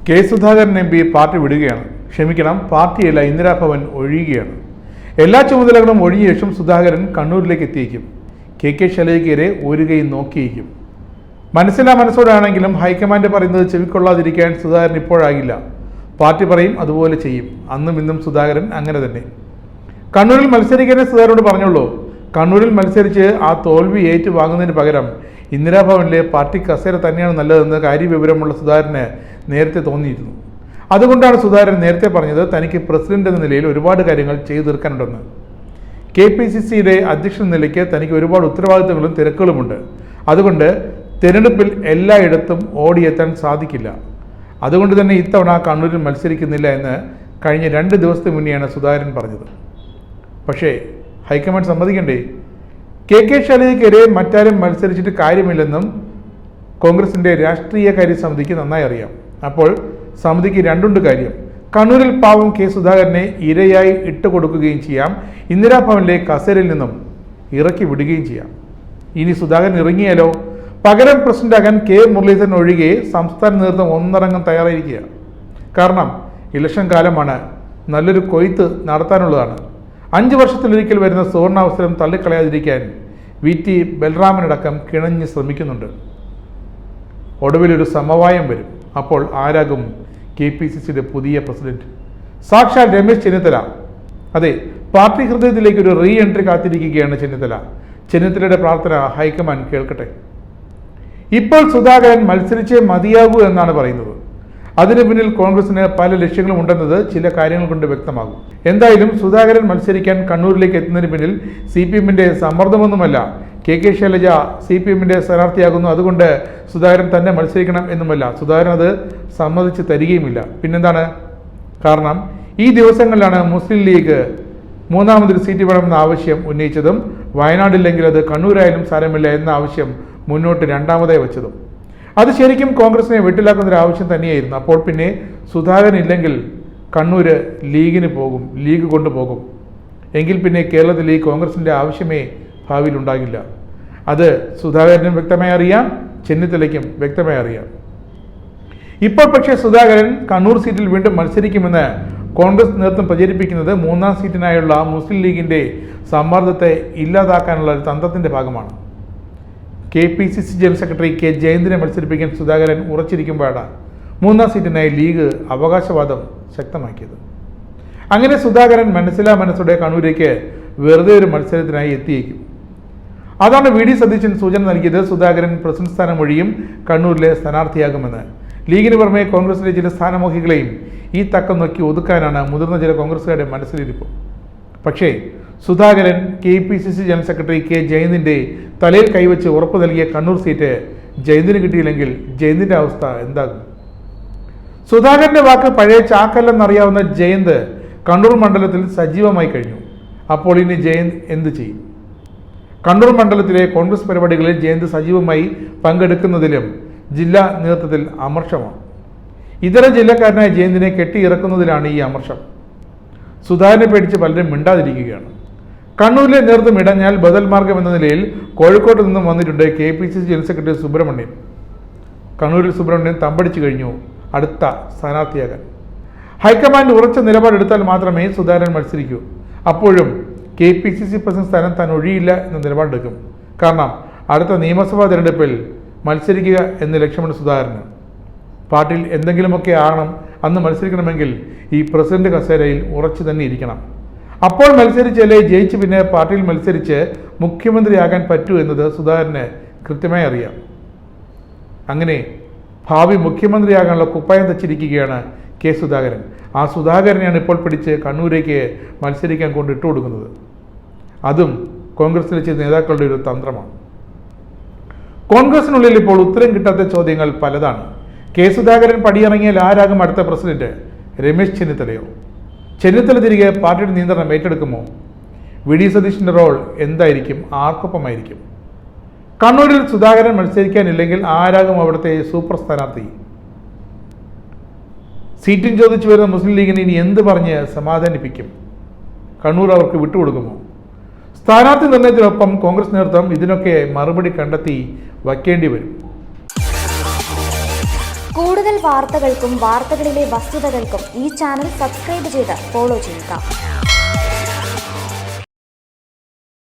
K Sudhakaran M P party വിടുകയാണ്. ക്ഷമിക്കണം, പാർട്ടിയല്ല, ഇന്ദിരാഭവൻ ഒഴിയുകയാണ്. എല്ലാ ചുമതലകളും ഒഴിഞ്ഞ ശേഷം സുധാകരൻ കണ്ണൂരിലേക്ക് എത്തിയേക്കും. കെ ശൈലജയ്ക്കെതിരെ ഒരു കൈ നോക്കിയേക്കും. മനസ്സിലാ മനസ്സോടാണെങ്കിലും ഹൈക്കമാൻഡ് പറയുന്നത് ചെവിക്കൊള്ളാതിരിക്കാൻ സുധാകരൻ ഇപ്പോഴാകില്ല. പാർട്ടി പറയും, അതുപോലെ ചെയ്യും. അന്നും ഇന്നും സുധാകരൻ അങ്ങനെ തന്നെ. കണ്ണൂരിൽ മത്സരിക്കാനേ സുധാകരനോട് പറഞ്ഞുള്ളൂ. കണ്ണൂരിൽ മത്സരിച്ച് ആ തോൽവി ഏറ്റുവാങ്ങുന്നതിന് പകരം ഇന്ദിരാഭവനിലെ പാർട്ടി കസേര തന്നെയാണ് നല്ലതെന്ന് കാര്യവിവരമുള്ള സുധാകരന് നേരത്തെ തോന്നിയിരുന്നു. അതുകൊണ്ടാണ് സുധാകരൻ നേരത്തെ പറഞ്ഞത് തനിക്ക് പ്രസിഡന്റ് എന്ന നിലയിൽ ഒരുപാട് കാര്യങ്ങൾ ചെയ്തു തീർക്കാനുണ്ടെന്ന്. KPCCയുടെ അധ്യക്ഷൻ നിലയ്ക്ക് തനിക്ക് ഒരുപാട് ഉത്തരവാദിത്തങ്ങളും തിരക്കുകളുമുണ്ട്. അതുകൊണ്ട് തിരഞ്ഞെടുപ്പിൽ എല്ലായിടത്തും ഓടിയെത്താൻ സാധിക്കില്ല. അതുകൊണ്ട് തന്നെ ഇത്തവണ കണ്ണൂരിൽ മത്സരിക്കുന്നില്ല എന്ന് കഴിഞ്ഞ 2 ദിവസത്തിന് മുന്നെയാണ് സുധാകരൻ പറഞ്ഞത്. പക്ഷേ ഹൈക്കമാൻഡ് സമ്മതിക്കണ്ടേ? കെ ശൈലജയ്ക്കെതിരെ മറ്റാരും മത്സരിച്ചിട്ട് കാര്യമില്ലെന്നും കോൺഗ്രസിൻ്റെ രാഷ്ട്രീയകാര്യ സമിതിക്ക് നന്നായി അറിയാം. അപ്പോൾ സമിതിക്ക് രണ്ടുണ്ട് കാര്യം. കണ്ണൂരിൽ പാവം കെ സുധാകരനെ ഇരയായി ഇട്ടുകൊടുക്കുകയും ചെയ്യാം, ഇന്ദിരാഭവനിലെ കസേരയിൽ നിന്നും ഇറക്കി വിടുകയും ചെയ്യാം. ഇനി സുധാകരൻ ഇറങ്ങിയാലോ? പകരം പ്രസിഡന്റാകാൻ കെ മുരളീധരൻ ഒഴികെ സംസ്ഥാന നേതൃത്വം ഒന്നടങ്കം തയ്യാറായിരിക്കുക. കാരണം ഇലക്ഷൻ കാലമാണ്, നല്ലൊരു കൊയ്ത്ത് നടത്താനുള്ളതാണ്. 5 വർഷത്തിലൊരിക്കൽ വരുന്ന സുവർണാവസരം തള്ളിക്കളയാതിരിക്കാൻ VT ബലറാമനടക്കം കിണഞ്ഞ് ശ്രമിക്കുന്നുണ്ട്. ഒടുവിലൊരു സമവായം വരും. അപ്പോൾ ആരാകും KPCCയുടെ പുതിയ പ്രസിഡന്റ്? സാക്ഷാൽ രമേശ് ചെന്നിത്തല. അതെ, പാർട്ടി ഹൃദയത്തിലേക്ക് ഒരു റീ എൻട്രി കാത്തിരിക്കുകയാണ് ചെന്നിത്തല. ചെന്നിത്തലയുടെ പ്രാർത്ഥന ഹൈക്കമാൻഡ് കേൾക്കട്ടെ. ഇപ്പോൾ സുധാകരൻ മത്സരിച്ചേ മതിയാകൂ എന്നാണ് പറയുന്നത്. അതിനു പിന്നിൽ കോൺഗ്രസിന് പല ലക്ഷ്യങ്ങളും ഉണ്ടെന്നത് ചില കാര്യങ്ങൾ കൊണ്ട് വ്യക്തമാകും. എന്തായാലും സുധാകരൻ മത്സരിക്കാൻ കണ്ണൂരിലേക്ക് എത്തുന്നതിന് പിന്നിൽ CPMന്റെ സമ്മർദ്ദമൊന്നുമല്ല. കെ ശൈലജ CPMന്റെ സ്ഥാനാർത്ഥിയാകുന്നു, അതുകൊണ്ട് സുധാകരൻ തന്നെ മത്സരിക്കണം എന്നുമല്ല. സുധാകരൻ അത് സമ്മതിച്ച് തരികയുമില്ല. പിന്നെന്താണ് കാരണം? ഈ ദിവസങ്ങളിലാണ് മുസ്ലിം ലീഗ് 3ാമതൊരു സീറ്റ് വേണമെന്ന ആവശ്യം ഉന്നയിച്ചതും വയനാടില്ലെങ്കിൽ അത് കണ്ണൂരായാലും സാരമില്ല എന്ന ആവശ്യം മുന്നോട്ട് 2ാമതായി വെച്ചതും. അത് ശരിക്കും കോൺഗ്രസിനെ വെട്ടിലാക്കുന്നൊരു ആവശ്യം തന്നെയായിരുന്നു. അപ്പോൾ പിന്നെ സുധാകരൻ ഇല്ലെങ്കിൽ കണ്ണൂര് ലീഗിന് പോകും, ലീഗ് കൊണ്ടുപോകും. എങ്കിൽ പിന്നെ കേരളത്തിൽ ഈ കോൺഗ്രസിൻ്റെ ആവശ്യമേ ഭാവിയിൽ ഉണ്ടാകില്ല. അത് സുധാകരനും വ്യക്തമായി അറിയാം, ചെന്നിത്തലയ്ക്കും വ്യക്തമായി അറിയാം. ഇപ്പോൾ പക്ഷേ സുധാകരൻ കണ്ണൂർ സീറ്റിൽ വീണ്ടും മത്സരിക്കുമെന്ന് കോൺഗ്രസ് നേതൃത്വം പ്രചരിപ്പിക്കുന്നത് 3ാം സീറ്റിനായുള്ള മുസ്ലിം ലീഗിൻ്റെ സമ്മർദ്ദത്തെ ഇല്ലാതാക്കാനുള്ള ഒരു തന്ത്രത്തിൻ്റെ ഭാഗമാണ്. KPCC ജനറൽ സെക്രട്ടറി K ജയന്തിനെ മത്സരിപ്പിക്കാൻ സുധാകരൻ ഉറച്ചിരിക്കുമ്പോഴാണ് 3ാം സീറ്റിനായി ലീഗ് അവകാശവാദം ശക്തമാക്കിയത്. അങ്ങനെ സുധാകരൻ മനസ്സോടെ കണ്ണൂരേക്ക് വെറുതെ ഒരു മത്സരത്തിനായി എത്തിയേക്കും. അതാണ് VD സതീശൻ സൂചന നൽകിയത്. സുധാകരൻ പ്രസിഡന്റ് സ്ഥാനം ഒഴിയും, കണ്ണൂരിലെ സ്ഥാനാർത്ഥിയാകുമെന്ന്. ലീഗിന് പുറമെ കോൺഗ്രസിലെ ചില സ്ഥാനമോഹികളെയും ഈ തക്കം നോക്കി ഒതുക്കാനാണ് മുതിർന്ന ചില കോൺഗ്രസുകാരുടെ മനസ്സിലിരിപ്പ്. പക്ഷേ Sudhakaran KPCC general secretary K ജയന്തിൻ്റെ തലയിൽ കൈവച്ച് ഉറപ്പ് നൽകിയ കണ്ണൂർ സീറ്റ് ജയന്തിന് കിട്ടിയില്ലെങ്കിൽ ജയന്തിൻ്റെ അവസ്ഥ എന്താകും? സുധാകരൻ്റെ വാക്ക് പഴയ ചാക്കല്ലെന്നറിയാവുന്ന ജയന്ത് കണ്ണൂർ മണ്ഡലത്തിൽ സജീവമായി കഴിഞ്ഞു. അപ്പോൾ ഇനി ജയന്ത് എന്ത് ചെയ്യും? കണ്ണൂർ മണ്ഡലത്തിലെ കോൺഗ്രസ് പരിപാടികളിൽ ജയന്ത് സജീവമായി പങ്കെടുക്കുന്നതിലും ജില്ലാ നേതൃത്വത്തിൽ അമർഷമാണ്. ഇതര ജില്ലക്കാരനായ ജയന്തിനെ കെട്ടിയിറക്കുന്നതിലാണ് ഈ അമർഷം. സുധാകരനെ പേടിച്ച് പലരും മിണ്ടാതിരിക്കുകയാണ്. കണ്ണൂരിലെ നേതൃത്വം ഇടഞ്ഞാൽ ബദൽ മാർഗം എന്ന നിലയിൽ കോഴിക്കോട്ട് നിന്നും വന്നിട്ടുണ്ട് KPCC ജനറൽ സെക്രട്ടറി സുബ്രഹ്മണ്യൻ. കണ്ണൂരിൽ സുബ്രഹ്മണ്യൻ തമ്പടിച്ചു കഴിഞ്ഞു അടുത്ത സ്ഥാനാർത്ഥിയാകാൻ. ഹൈക്കമാൻഡ് ഉറച്ച നിലപാടെടുത്താൽ മാത്രമേ സുധാകരൻ മത്സരിക്കൂ. അപ്പോഴും KPCC പ്രസിഡന്റ് സ്ഥാനം താൻ ഒഴിയില്ല എന്ന നിലപാടെടുക്കും. കാരണം അടുത്ത നിയമസഭാ തിരഞ്ഞെടുപ്പിൽ മത്സരിക്കുക എന്ന ലക്ഷ്യമാണ് സുധാകരന്. പാർട്ടിയിൽ എന്തെങ്കിലുമൊക്കെ ആകണം, അന്ന് മത്സരിക്കണമെങ്കിൽ ഈ പ്രസിഡന്റ് കസേരയിൽ ഉറച്ചു തന്നെ ഇരിക്കണം. അപ്പോൾ മത്സരിച്ചല്ലേ ജയിച്ച് പിന്നെ പാർട്ടിയിൽ മത്സരിച്ച് മുഖ്യമന്ത്രിയാകാൻ പറ്റൂ എന്നത് സുധാകരന് കൃത്യമായി അറിയാം. അങ്ങനെ ഭാവി മുഖ്യമന്ത്രിയാകാനുള്ള കുപ്പായം തച്ചിരിക്കുകയാണ് കെ സുധാകരൻ. ആ സുധാകരനെയാണ് ഇപ്പോൾ പിടിച്ച് കണ്ണൂരേക്ക് മത്സരിക്കാൻ കൊണ്ട് ഇട്ടു കൊടുക്കുന്നത്. അതും കോൺഗ്രസിലെ ചില നേതാക്കളുടെ ഒരു തന്ത്രമാണ്. കോൺഗ്രസിനുള്ളിൽ ഇപ്പോൾ ഉത്തരം കിട്ടാത്ത ചോദ്യങ്ങൾ പലതാണ്. കെ സുധാകരൻ പടിയിറങ്ങിയാൽ ആരാകും അടുത്ത പ്രസിഡന്റ്? രമേശ് ചെന്നിത്തലയോ? ചെന്നിത്തല തിരികെ പാർട്ടിയുടെ നിയന്ത്രണം ഏറ്റെടുക്കുമോ? VD സതീശിൻ്റെ റോൾ എന്തായിരിക്കും? ആർക്കൊപ്പമായിരിക്കും? കണ്ണൂരിൽ സുധാകരൻ മത്സരിക്കാനില്ലെങ്കിൽ ആരാകും അവിടുത്തെ സൂപ്പർ സ്ഥാനാർത്ഥി? സീറ്റും ചോദിച്ചു വരുന്ന മുസ്ലിം ലീഗിനെ ഇനി എന്ത് പറഞ്ഞ് സമാധാനിപ്പിക്കും? കണ്ണൂർ അവർക്ക് വിട്ടുകൊടുക്കുമോ? സ്ഥാനാർത്ഥി നിർണയത്തിനൊപ്പം കോൺഗ്രസ് നേതൃത്വം ഇതിനൊക്കെ മറുപടി കണ്ടെത്തി വയ്ക്കേണ്ടി വരും. കൂടുതൽ വാർത്തകൾക്കും വാർത്തകളിലെ വസ്തുതകൾക്കും ഈ ചാനൽ സബ്സ്ക്രൈബ് ചെയ്ത് ഫോളോ ചെയ്യുക.